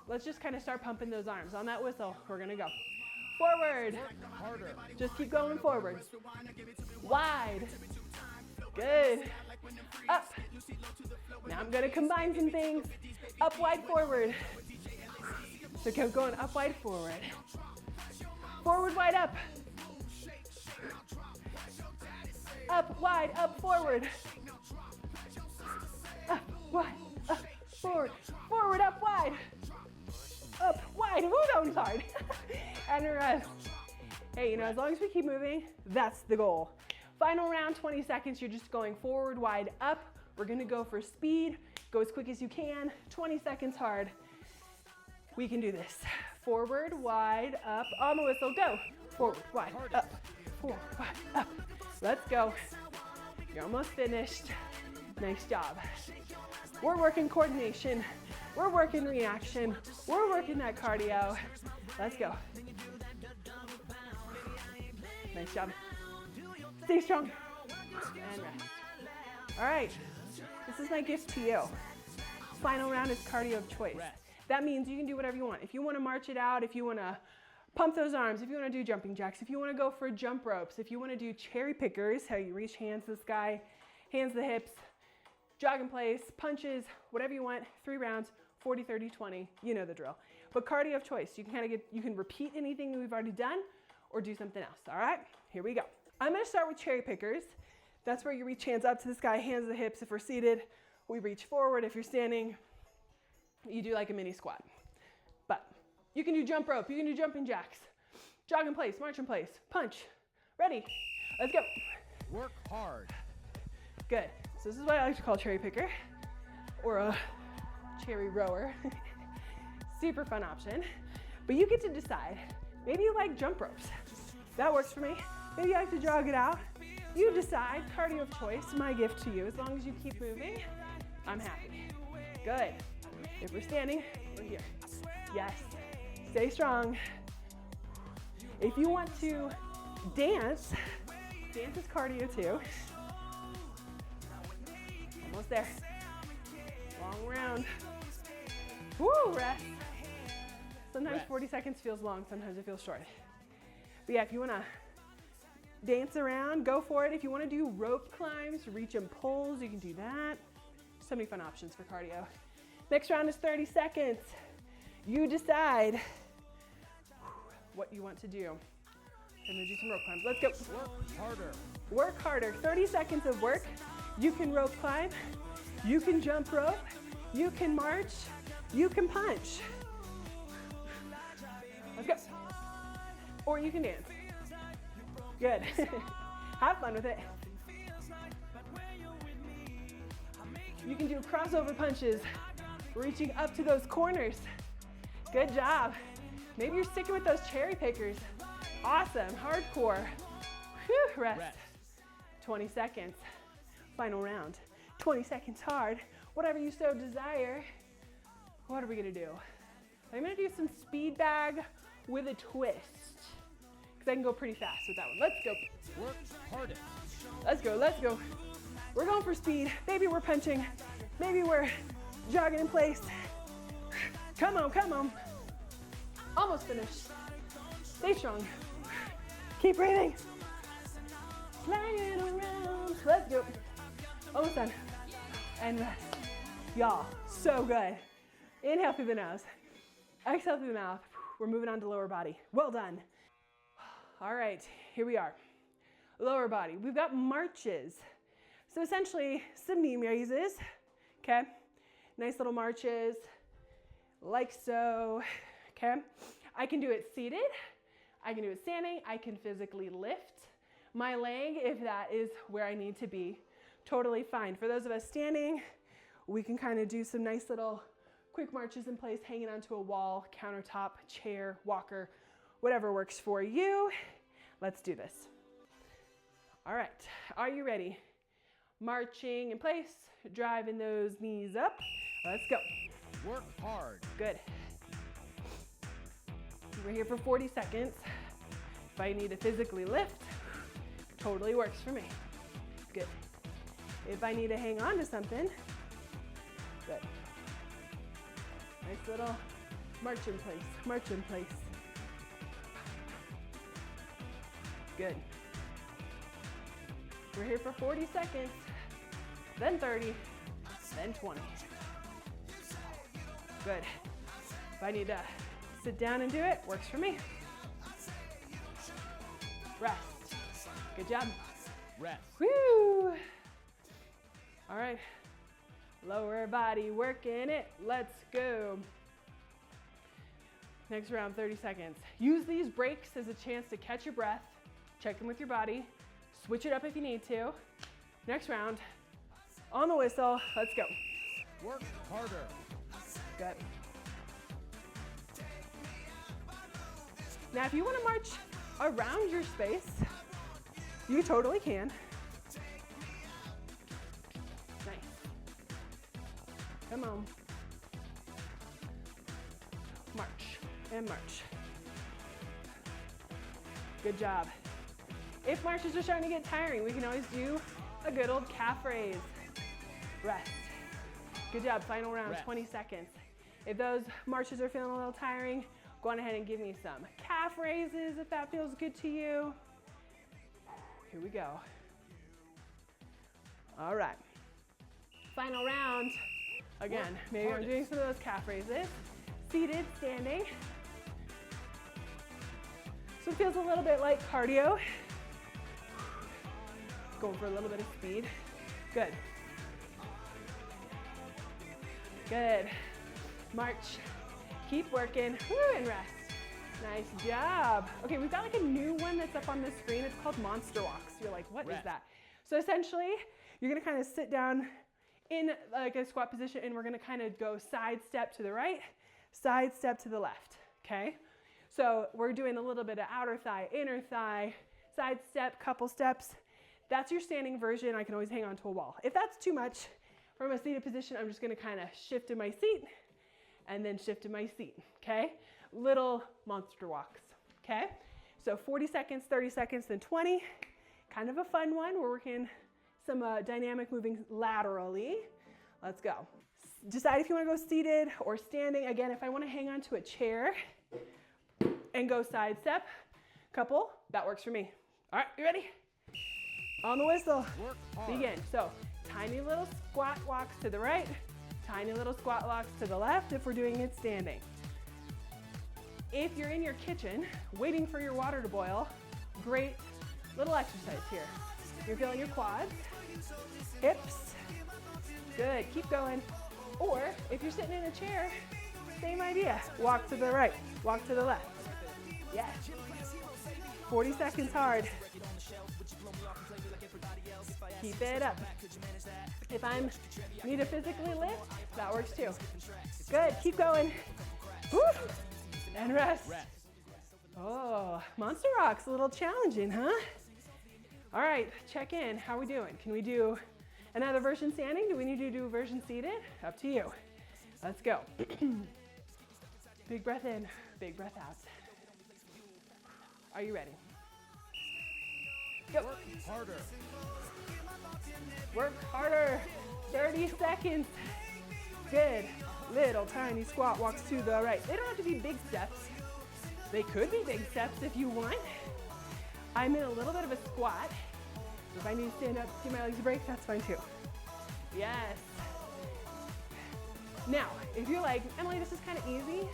Let's just kind of start pumping those arms. On that whistle, we're gonna go. Forward. Harder. Just keep going forward. Wide. Good. Up. Now I'm gonna combine some things. Up, wide, forward. So keep going up, wide, forward. Forward, wide, up. Up, wide, up, forward. Up, wide, up, forward. Forward, up, wide. Up, wide. Ooh, that one's hard. And rest. Hey, you know, as long as we keep moving, that's the goal. Final round, 20 seconds. You're just going forward, wide, up. We're gonna go for speed. Go as quick as you can. 20 seconds hard. We can do this. Forward, wide, up. On the whistle, go. Forward, wide, up. Forward, wide, up. Let's go. You're almost finished. Nice job. We're working coordination. We're working reaction. We're working that cardio. Let's go. Nice job. Stay strong. And rest. All right. This is my gift to you. Final round is cardio of choice. That means you can do whatever you want. If you want to march it out, if you want to pump those arms, if you want to do jumping jacks, if you want to go for jump ropes, if you want to do cherry pickers, how you reach hands to the sky, hands to the hips, jog in place, punches, whatever you want, 3 rounds, 40, 30, 20, you know the drill. But cardio of choice, you can you can repeat anything that we've already done or do something else, all right? Here we go. I'm gonna start with cherry pickers. That's where you reach hands up to the sky, hands to the hips. If we're seated, we reach forward. If you're standing, you do like a mini squat. But you can do jump rope, you can do jumping jacks, jog in place, march in place, punch. Ready? Let's go. Work hard. Good. So this is what I like to call cherry picker or a cherry rower. Super fun option. But you get to decide. Maybe you like jump ropes. That works for me. Maybe you like to jog it out. You decide. Cardio of choice. My gift to you. As long as you keep moving, I'm happy. Good. If we're standing, we're here. Yes. Stay strong. If you want to dance, Dance is cardio too. Almost there. Long round. Woo, rest. Sometimes 40 seconds feels long, sometimes it feels short. But yeah, if you wanna dance around, go for it. If you wanna do rope climbs, reach and pulls, you can do that. So many fun options for cardio. Next round is 30 seconds. You decide what you want to do. I'm gonna do some rope climbs. Let's go. Work harder. Work harder. 30 seconds of work. You can rope climb. You can jump rope. You can march. You can punch. Let's go. Or you can dance. Good. Have fun with it. You can do crossover punches, reaching up to those corners. Good job. Maybe you're sticking with those cherry pickers. Awesome, hardcore. Whew, rest. 20 seconds. Final round. 20 seconds hard. Whatever you so desire. What are we gonna do? I'm gonna do some speed bag with a twist. Because I can go pretty fast with that one. Let's go. Work hardest. Let's go, let's go. We're going for speed. Maybe we're punching. Maybe we're jogging in place. Come on, come on. Almost finished. Stay strong. Keep breathing. Sliding around. Let's go. Almost done. And rest. Y'all, so good. Inhale through the nose. Exhale through the mouth. We're moving on to lower body. Well done. All right, here we are. Lower body. We've got marches. So essentially, some knee raises, okay? Nice little marches, like so, okay? I can do it seated. I can do it standing. I can physically lift my leg if that is where I need to be. Totally fine. For those of us standing, we can kind of do some nice little quick marches in place, hanging onto a wall, countertop, chair, walker, whatever works for you. Let's do this. All right, are you ready? Marching in place, driving those knees up. Let's go. Work hard. Good. We're here for 40 seconds. If I need to physically lift, totally works for me. Good. If I need to hang on to something, good. Nice little march in place, march in place. Good. We're here for 40 seconds, then 30, then 20. Good. If I need to sit down and do it, works for me. Rest. Good job. Rest. Woo! All right. Lower body, working it. Let's go. Next round, 30 seconds. Use these breaks as a chance to catch your breath, check in with your body, switch it up if you need to. Next round, on the whistle, let's go. Work harder. Good. Now, if you want to march around your space, you totally can. Nice. Come on. March and march. Good job. If marches are starting to get tiring, we can always do a good old calf raise. Rest. Good job, final round, Rest. 20 seconds. If those marches are feeling a little tiring, go on ahead and give me some calf raises if that feels good to you. Here we go. All right. Final round. Again, maybe I'm doing some of those calf raises. Seated, standing. So it feels a little bit like cardio. Going for a little bit of speed. Good. Good. March. Keep working. Woo, and rest. Nice job. Okay, we've got like a new one that's up on the screen. It's called Monster Walks. You're like, what is that? So essentially, you're gonna kind of sit down in like a squat position and we're gonna kind of go side step to the right, side step to the left, okay? So we're doing a little bit of outer thigh, inner thigh, side step, couple steps. That's your standing version. I can always hang on to a wall. If that's too much from a seated position, I'm just gonna kind of shift in my seat and then shift in my seat, okay? Little monster walks, okay? So 40 seconds, 30 seconds, then 20. Kind of a fun one. We're working some dynamic moving laterally. Let's go. Decide if you want to go seated or standing. Again, if I want to hang on to a chair and go side step, couple, that works for me. All right, you ready? On the whistle, begin. So tiny little squat walks to the right, tiny little squat walks to the left if we're doing it standing. If you're in your kitchen waiting for your water to boil, great little exercise here. You're feeling your quads, hips, good, keep going. Or if you're sitting in a chair, same idea. Walk to the right, walk to the left. Yes. 40 seconds hard. Keep it up. If I need to physically lift, that works too. Good, keep going. Woo. And rest. Oh, monster rocks, a little challenging, huh? All right, check in. How are we doing? Can we do another version standing? Do we need to do a version seated? Up to you. Let's go. Big breath in, big breath out. Are you ready? Go. Work harder. Work harder. 30 seconds. Good. Little tiny squat walks to the right. They don't have to be big steps. They could be big steps if you want. I'm in a little bit of a squat. If I need to stand up, give my legs a break, that's fine too. Yes. Now, if you're like, Emily, this is kind of easy,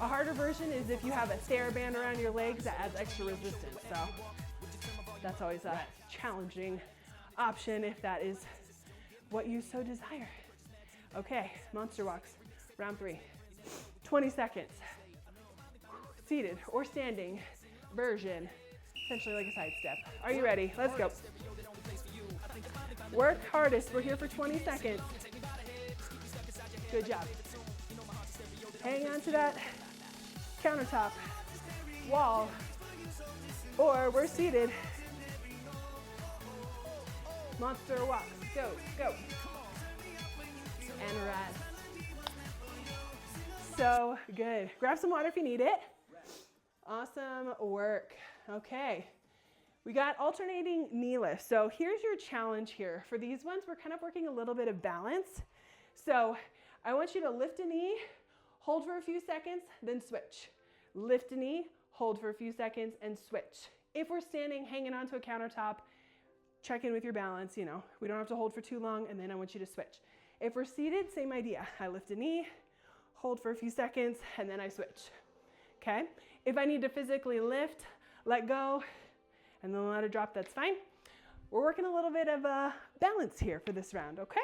a harder version is if you have a TheraBand around your legs that adds extra resistance. So that's always a challenging option if that is what you so desire. Okay, monster walks, round 3. 20 seconds. Seated or standing version, essentially like a side step. Are you ready? Let's go. Work hardest. We're here for 20 seconds. Good job. Hang on to that countertop, wall, or we're seated. Monster walks. Go, go. And rest. So good. Grab some water if you need it. Awesome work. Okay. We got alternating knee lifts. So here's your challenge here. For these ones, we're kind of working a little bit of balance. So I want you to lift a knee, hold for a few seconds, then switch. Lift a knee, hold for a few seconds, and switch. If we're standing, hanging onto a countertop, check in with your balance. You know, we don't have to hold for too long, and then I want you to switch. If we're seated, same idea. I lift a knee, hold for a few seconds, and then I switch. Okay? If I need to physically lift, let go, and then let it drop, that's fine. We're working a little bit of balance here for this round, okay?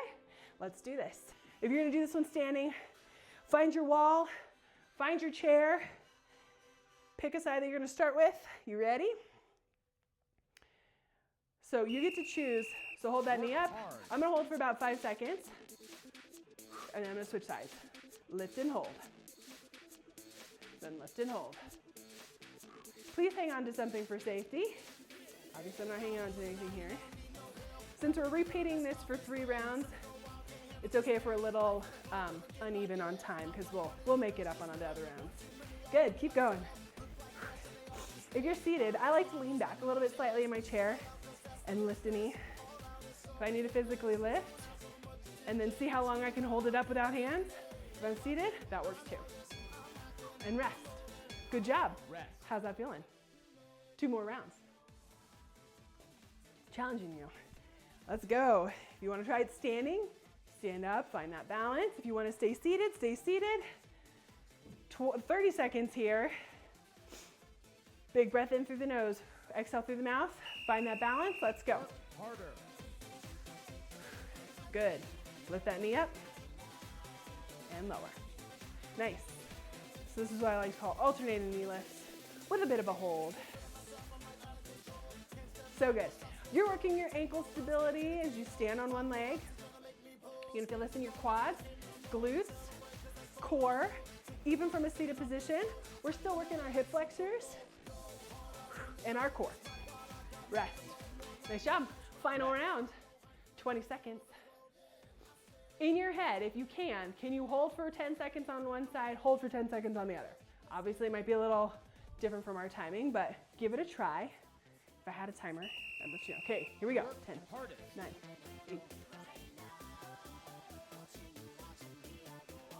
Let's do this. If you're gonna do this one standing, find your wall, find your chair, pick a side that you're gonna start with. You ready? So you get to choose. So hold that knee up. I'm gonna hold for about 5 seconds, and then I'm gonna switch sides. Lift and hold. Then lift and hold. Please hang on to something for safety. Obviously, I'm not hanging on to anything here. Since we're repeating this for 3 rounds, it's okay if we're a little uneven on time because we'll make it up on the other rounds. Good, keep going. If you're seated, I like to lean back a little bit slightly in my chair and lift a knee. If I need to physically lift, and then see how long I can hold it up without hands. If I'm seated, that works too. And rest. Good job. Rest. How's that feeling? 2 more rounds. Challenging you. Let's go. If you want to try it standing, stand up, find that balance. If you want to stay seated, stay seated. 30 seconds here. Big breath in through the nose. Exhale through the mouth. Find that balance. Let's go. Harder. Good. Lift that knee up and lower. Nice. So this is what I like to call alternating knee lifts with a bit of a hold. So good. You're working your ankle stability as you stand on one leg. You're gonna feel this in your quads, glutes, core. Even from a seated position, we're still working our hip flexors and our core. Rest. Nice job. Final round. 20 seconds. In your head, if you can you hold for 10 seconds on one side, hold for 10 seconds on the other? Obviously, it might be a little different from our timing, but give it a try. If I had a timer. And let's, okay, here we go. 10, Hardest. 9, 8.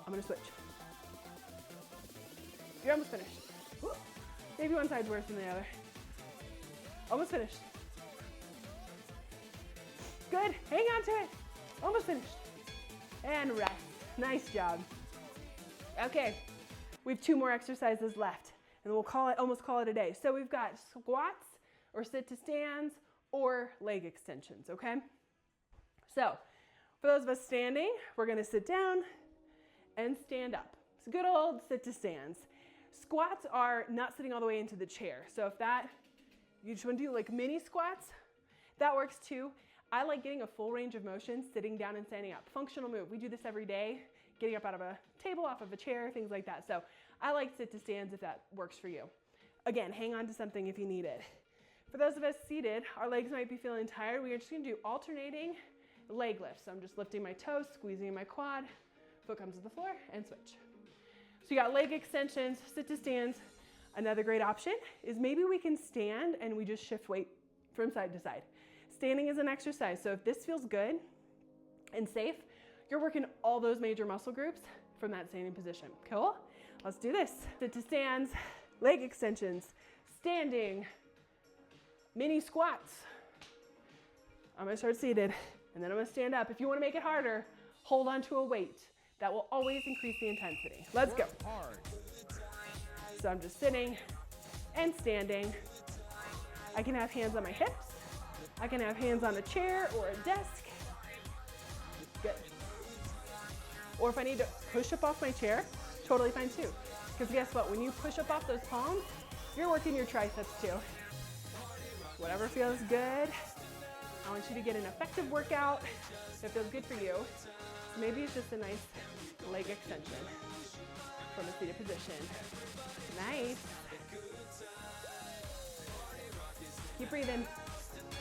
I'm gonna switch. You're almost finished. Woo. Maybe one side's worse than the other. Almost finished. Good, hang on to it. Almost finished. And rest. Nice job. Okay, we have 2 more exercises left, and we'll almost call it a day. So we've got squats or sit to stands or leg extensions, okay? So for those of us standing, we're gonna sit down and stand up. It's a good old sit to stands. Squats are not sitting all the way into the chair. So if you just wanna do like mini squats, that works too. I like getting a full range of motion, sitting down and standing up. Functional move, we do this every day, getting up out of a table, off of a chair, things like that. So I like sit to stands if that works for you. Again, hang on to something if you need it. For those of us seated, our legs might be feeling tired. We are just gonna do alternating leg lifts. So I'm just lifting my toes, squeezing my quad, foot comes to the floor, and switch. So you got leg extensions, sit to stands. Another great option is maybe we can stand and we just shift weight from side to side. Standing is an exercise, so if this feels good and safe, you're working all those major muscle groups from that standing position. Cool? Let's do this. Sit to stands, leg extensions, standing, mini squats. I'm gonna start seated, and then I'm gonna stand up. If you wanna make it harder, hold on to a weight. That will always increase the intensity. Let's go. Hard. So I'm just sitting and standing. I can have hands on my hips. I can have hands on a chair or a desk. Good. Or if I need to push up off my chair, totally fine too. Because guess what? When you push up off those palms, you're working your triceps too. Whatever feels good. I want you to get an effective workout that feels good for you. Maybe it's just a nice leg extension from a seated position. Nice. Keep breathing.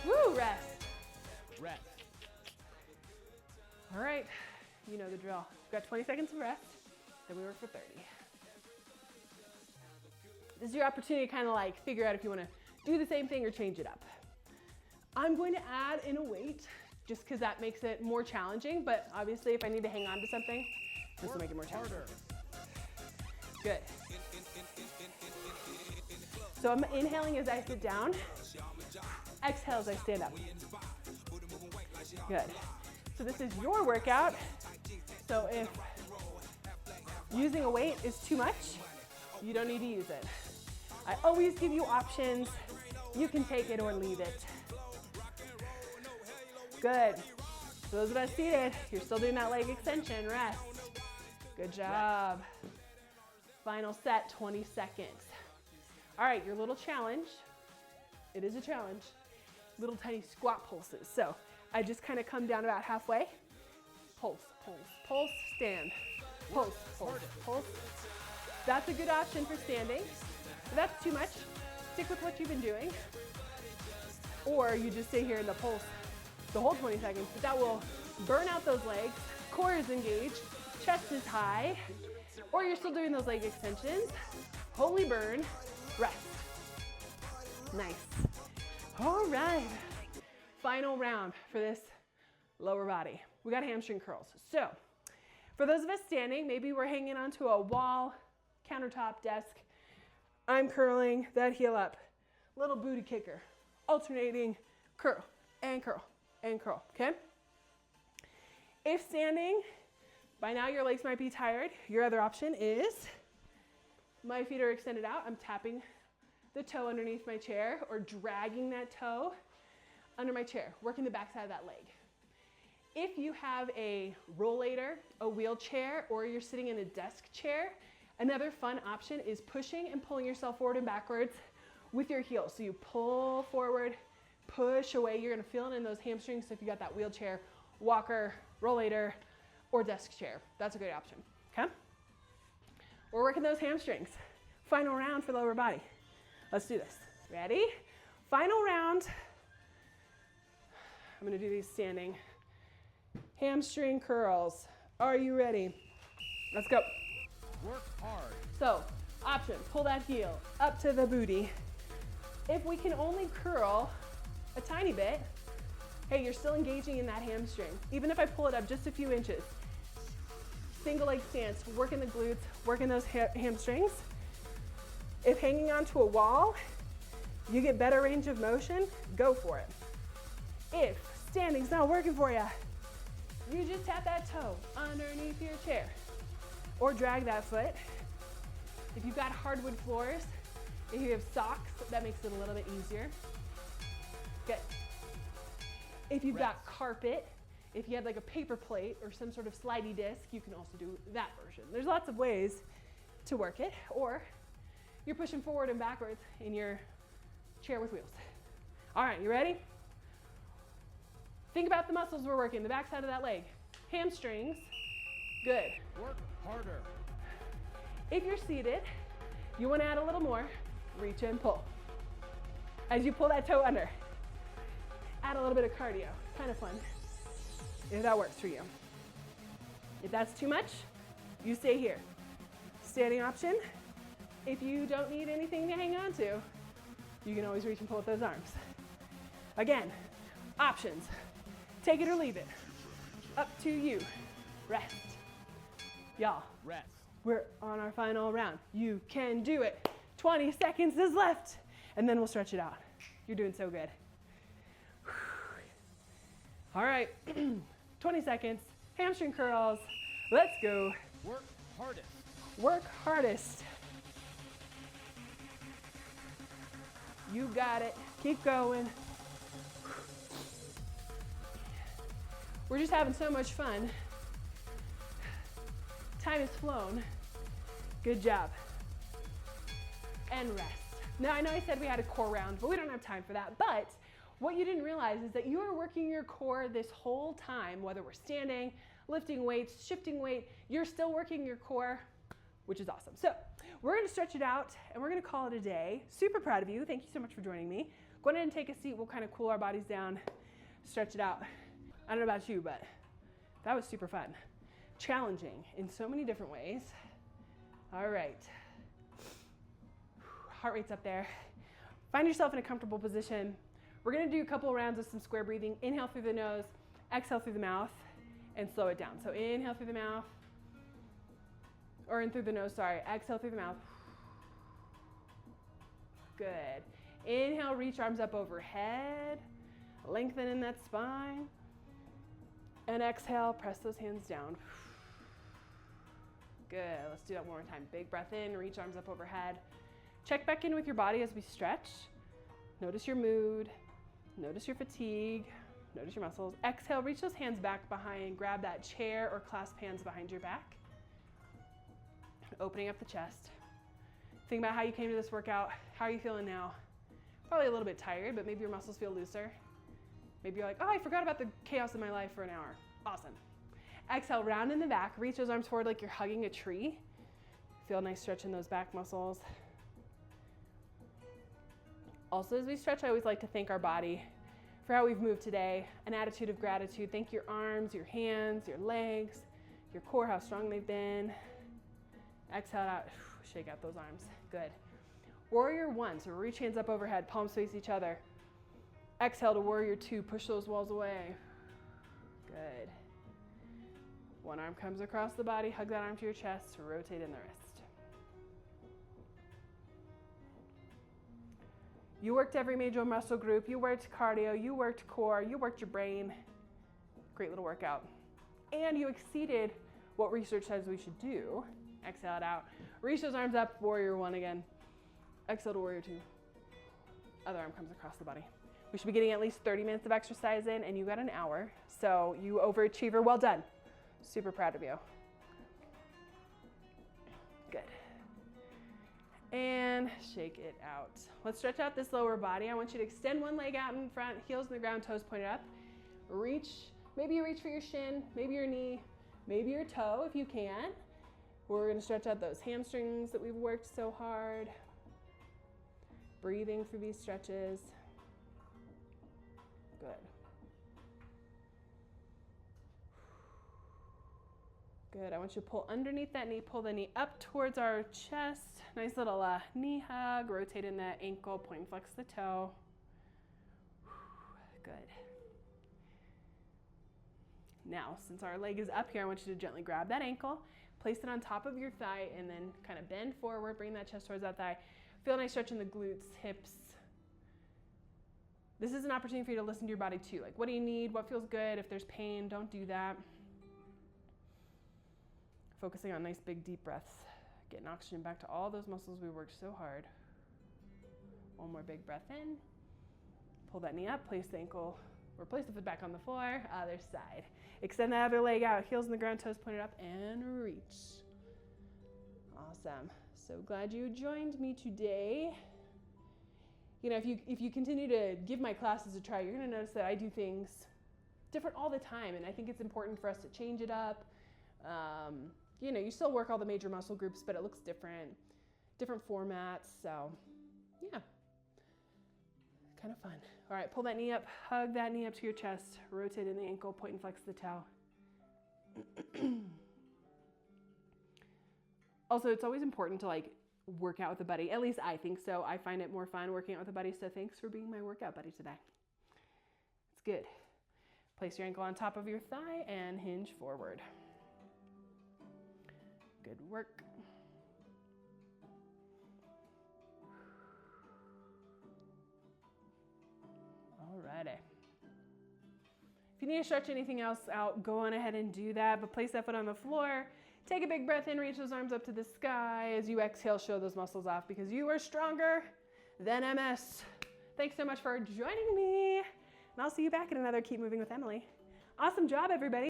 Woo, rest. Rest. All right, you know the drill. We've got 20 seconds of rest, then we work for 30. This is your opportunity to kind of like figure out if you want to do the same thing or change it up. I'm going to add in a weight just because that makes it more challenging, but obviously if I need to hang on to something, this will make it more challenging. Good. So I'm inhaling as I sit down, exhale as I stand up. Good. So this is your workout. So if using a weight is too much, you don't need to use it. I always give you options. You can take it or leave it. Good. For those of us seated, you're still doing that leg extension. Rest. Good job. Final set, 20 seconds. All right, your little challenge. It is a challenge. Little tiny squat pulses. So I just kind of come down about halfway. Pulse, pulse, pulse, stand. Pulse, pulse, pulse. That's a good option for standing. If that's too much, stick with what you've been doing. Or you just stay here in the pulse the whole 20 seconds, but that will burn out those legs. Core is engaged, chest is high, or you're still doing those leg extensions. Holy burn, rest. Nice. All right. Final round for this lower body. We got hamstring curls. So for those of us standing, maybe we're hanging onto a wall, countertop, desk. I'm curling that heel up. Little booty kicker. Alternating curl and curl and curl, okay? If standing, by now your legs might be tired. Your other option is, my feet are extended out. I'm tapping the toe underneath my chair or dragging that toe under my chair, working the backside of that leg. If you have a rollator, a wheelchair, or you're sitting in a desk chair, another fun option is pushing and pulling yourself forward and backwards with your heels. So you pull forward, push away. You're gonna feel it in those hamstrings. So if you got that wheelchair, walker, rollator, or desk chair, that's a great option, okay? We're working those hamstrings. Final round for lower body. Let's do this. Ready? Final round. I'm gonna do these standing. Hamstring curls. Are you ready? Let's go. Work hard. So, option, pull that heel up to the booty. If we can only curl a tiny bit, hey, you're still engaging in that hamstring. Even if I pull it up just a few inches, single leg stance, working the glutes, working those hamstrings. If hanging onto a wall, you get better range of motion, go for it. If standing's not working for you, you just tap that toe underneath your chair or drag that foot. If you've got hardwood floors, if you have socks, that makes it a little bit easier. Good. If you've got carpet, if you have like a paper plate or some sort of slidey disc, you can also do that version. There's lots of ways to work it, or you're pushing forward and backwards in your chair with wheels. All right, you ready? Think about the muscles we're working, the back side of that leg. Hamstrings, good. Work harder. If you're seated, you want to add a little more, reach and pull. As you pull that toe under, add a little bit of cardio, kind of fun, if that works for you. If that's too much, you stay here. Standing option, if you don't need anything to hang on to, you can always reach and pull with those arms. Again, options, take it or leave it, up to you. Rest. Y'all, Rest. we're on our final round. You can do it. 20 seconds is left, and then we'll stretch it out. You're doing so good. All right, 20 seconds, hamstring curls. Let's go. Work hardest. Work hardest. You got it. Keep going. We're just having so much fun. Time has flown. Good job. And rest. Now, I know I said we had a core round, but we don't have time for that. But what you didn't realize is that you are working your core this whole time, whether we're standing, lifting weights, shifting weight, you're still working your core, which is awesome. So we're gonna stretch it out and we're gonna call it a day. Super proud of you. Thank you so much for joining me. Go ahead and take a seat. We'll kind of cool our bodies down, stretch it out. I don't know about you, but that was super fun. Challenging in so many different ways. All right. Heart rate's up there. Find yourself in a comfortable position. We're gonna do a couple rounds of some square breathing. Inhale through the nose, exhale through the mouth, and slow it down. So inhale through the mouth, or in through the nose, sorry. Exhale through the mouth. Good. Inhale, reach arms up overhead. Lengthen in that spine. And exhale, press those hands down. Good, let's do that one more time. Big breath in, reach arms up overhead. Check back in with your body as we stretch. Notice your mood, notice your fatigue, notice your muscles. Exhale, reach those hands back behind, grab that chair or clasp hands behind your back. Opening up the chest. Think about how you came to this workout. How are you feeling now? Probably a little bit tired, but maybe your muscles feel looser. Maybe you're like, oh, I forgot about the chaos in my life for an hour. Awesome. Exhale, round in the back. Reach those arms forward like you're hugging a tree. Feel a nice stretch in those back muscles. Also, as we stretch, I always like to thank our body for how we've moved today. An attitude of gratitude. Thank your arms, your hands, your legs, your core, how strong they've been. Exhale out, shake out those arms. Good. Warrior one, so reach hands up overhead, palms face each other. Exhale to warrior two, push those walls away. Good. One arm comes across the body, hug that arm to your chest, rotate in the wrist. You worked every major muscle group, you worked cardio, you worked core, you worked your brain. Great little workout. And you exceeded what research says we should do. Exhale it out. Reach those arms up, warrior one again. Exhale to warrior two. Other arm comes across the body. We should be getting at least 30 minutes of exercise in, and you got an hour. So you overachiever, well done. Super proud of you. Good. And shake it out. Let's stretch out this lower body. I want you to extend one leg out in front, heels in the ground, toes pointed up. Reach, maybe you reach for your shin, maybe your knee, maybe your toe if you can. We're gonna stretch out those hamstrings that we've worked so hard. Breathing through these stretches. Good. Good, I want you to pull underneath that knee, pull the knee up towards our chest. Nice little knee hug, rotate in that ankle, point and flex the toe. Good. Now, since our leg is up here, I want you to gently grab that ankle, place it on top of your thigh, and then kind of bend forward, bring that chest towards that thigh. Feel a nice stretch in the glutes, hips. This is an opportunity for you to listen to your body too. Like, what do you need? What feels good? If there's pain, don't do that. Focusing on nice big deep breaths. Getting oxygen back to all those muscles we worked so hard. One more big breath in. Pull that knee up, place the ankle, or place the foot back on the floor, other side. Extend that other leg out, heels in the ground, toes pointed up, and reach. Awesome. So glad you joined me today. You know, if you continue to give my classes a try, you're gonna notice that I do things different all the time, and I think it's important for us to change it up. You know, you still work all the major muscle groups, but it looks different formats, so yeah, kind of fun. All right, pull that knee up, hug that knee up to your chest, rotate in the ankle, point and flex the toe. Also, it's always important to like work out with a buddy. At least I think so. I find it more fun working out with a buddy, so thanks for being my workout buddy today. It's good. Place your ankle on top of your thigh and hinge forward. Good work. Alrighty. If you need to stretch anything else out, go on ahead and do that, but place that foot on the floor. Take a big breath in, reach those arms up to the sky. As you exhale, show those muscles off because you are stronger than MS. Thanks so much for joining me, and I'll see you back in another Keep Moving with Emily. Awesome job, everybody.